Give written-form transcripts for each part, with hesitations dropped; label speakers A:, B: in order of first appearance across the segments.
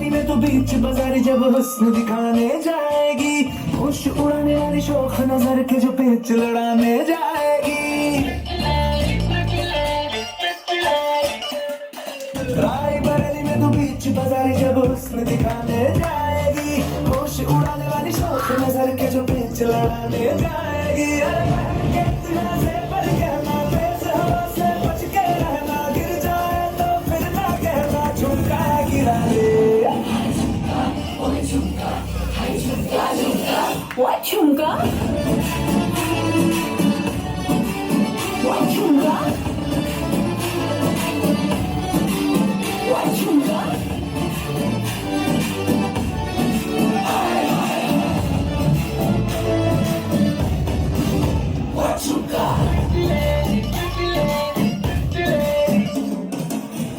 A: बरेली में तो बीच बाजारी जब हुस्न दिखाने जाएगी, होश उड़ाने वाली शोख नजर के जो पेच लड़ाने जाएगी। राय बरेली में तो बीच बाजारी जब हुस्न दिखाने जाएगी, होश उड़ाने वाली शोख नजर के जो पेच लड़ाने जाएगी। अरे बहन के इतना से पर कहना, तेज हवा से बच के रहना, गिर जाए तो फिर ना कहना झुमका गिरा ले।
B: What झुमका? What झुमका? What झुमका? What झुमका?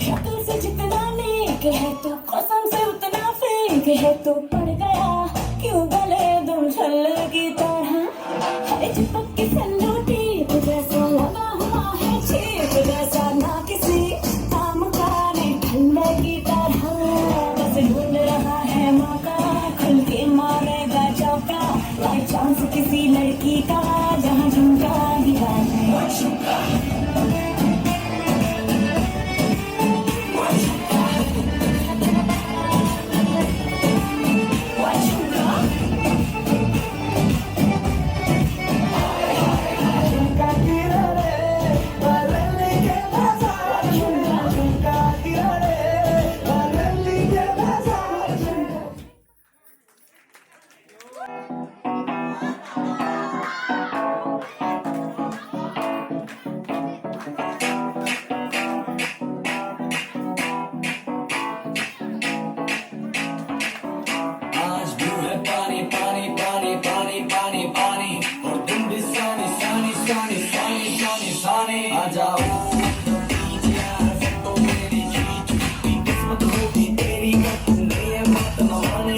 B: शक्ल से जितना नेक है तो कसम से उतना फेक है, तो पड़ गया क्यों गले दुम छल्ले की तरह है, चिपक के संदूटी जैसा लगा हुआ है, चेप जैसा ना किसी काम का नहीं, ठंडे की तरह बस ढूंढ रहा है मौका, खुल के मारेगा चौका, बाई चांस किसी लड़की का जहाँ झुमका गिरा है।
A: झुमका गिरा रे बरेली के बाजार, झुमका गिरा रे बरेली के बाजार।
C: आज भी है पानी पानी पानी पानी पानी पानी, और तुम भी सानी सानी सानी सानी सानी सानी आ जाओ। तो मेरी जीत की किस्मत होगी तेरी, मैं ये बात न माने।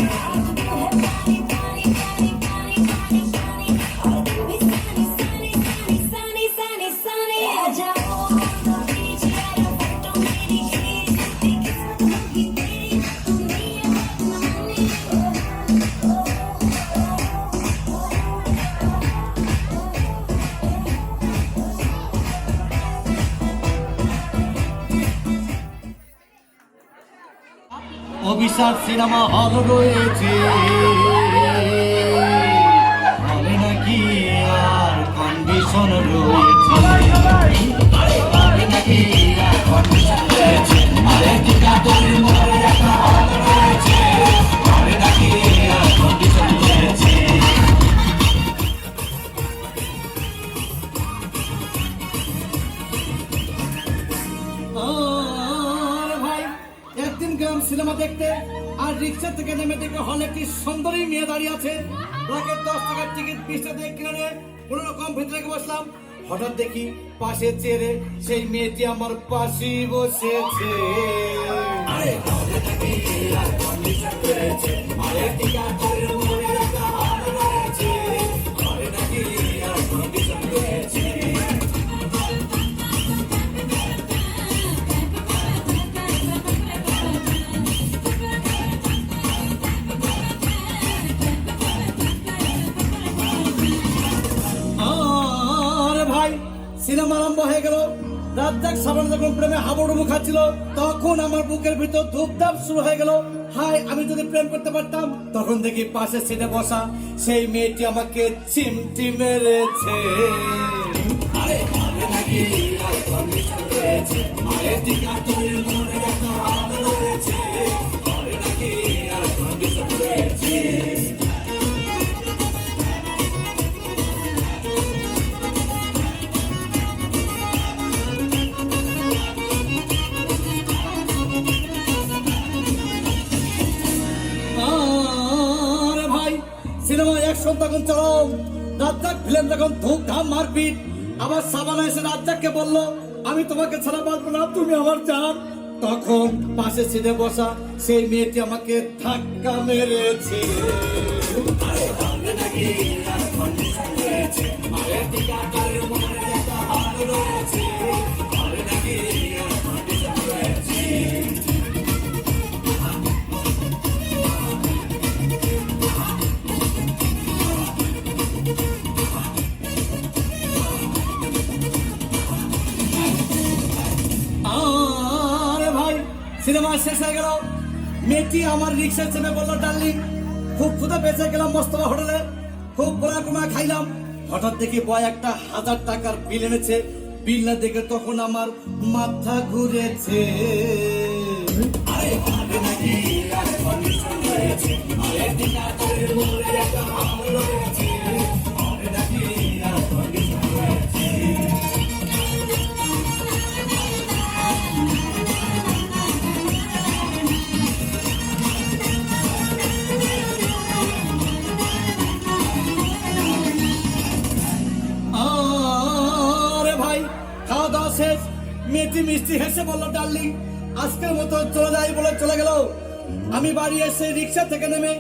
C: অভিশাপ সিনেমা হল রয়েছে, হলে নাকি আর কন্ডিশন রয়েছে, হলে নাকি আর কন্ডিশন রয়েছে, আরে টিকা তোর মনে একটা হল রয়েছে, হলে নাকি আর কন্ডিশন রয়েছে। ভাই একদিন গেলাম সিনেমা দেখতে, আর রিক্সা থেকে নেমে দেখে হলে একটি সুন্দরী মেয়ে দাঁড়িয়ে আছে, তাকে 10 টাকার টিকিট 20 টাকা দিয়ে কিনে নিয়ে কোনো রকম ভিতরে বসলাম। হঠাৎ দেখি পাশে চেয়ারে সেই মেয়েটি আমার পাশেই বসেছে। আরে হলে নাকি আর কন্ডিশন রয়েছে, আরে টিকা তোর মনে একটা হল রয়েছে, হলে নাকি আর কন্ডিশন রয়েছে। সিনেমা আরম্ভ হয়ে গেল। রাজ্জাক সাবান যখন প্রেমে হাবুডুবু খাচ্ছিল, তখন আমার বুকের ভিতর ধুপধাপ শুরু হয়ে গেল। হাই, আমি যদি প্রেম করতে পারতাম। তখন দেখি পাশে সিটে বসা সেই মেয়েটি আমাকে চিমটি মেরেছে। আরে ভাবে নাকি আর কন্ডিশন রয়েছে, আরে টিকা তোর মনে একটা হল রয়েছে, আরে নাকি আর কন্ডিশন রয়েছে। সিনেমা অ্যাকশন তখন চলো, রাজ্জাক ভিলেন তখন ধুমধাম মারপিট। আবার সাবানা এসে রাজ্জাককে বলল, আমি তোমাকে ছাড়া বাঁচবো না, তুমি আমার জান। তখন পাশে সিটে বসা সেই মেয়েটি আমাকে ধাক্কা মেরেছে। আরে ভাবে নাকি আর কন্ডিশন রয়েছে, আরে টিকা তোর মনে একটা হল রয়েছে, আরে নাকি আর কন্ডিশন রয়েছে। সিনেমা শেষ হয়ে গেল, মেয়েটি আমার রিক্সায় চেপে বললো, ডার্লিং খুব ক্ষুধা পেয়েছে, গেলাম মোস্তফা হোটেলে, খুব গোলা কুমা খাইলাম। হঠাৎ দেখি বয় একটা 1000 টাকার বিল এনেছে। বিল না দেখে তখন আমার মাথা ঘুরেছে। আরে ভাবে নাকি আরে কন্ডিশন হয়েছে, আরে দিনাজের মোড়ে একটা মামলা হয়েছে, ভাবে নাকি আরে কন্ডিশন হয়েছে। আরে ভাই খাওয়া দাওয়া শেষ, মেয়েটি মিষ্টি হেসে বললো, ডার্লিং আজকের মতো চলে যাই বলে চলে গেল। আমি বাড়ি এসে রিক্সা থেকে নেমে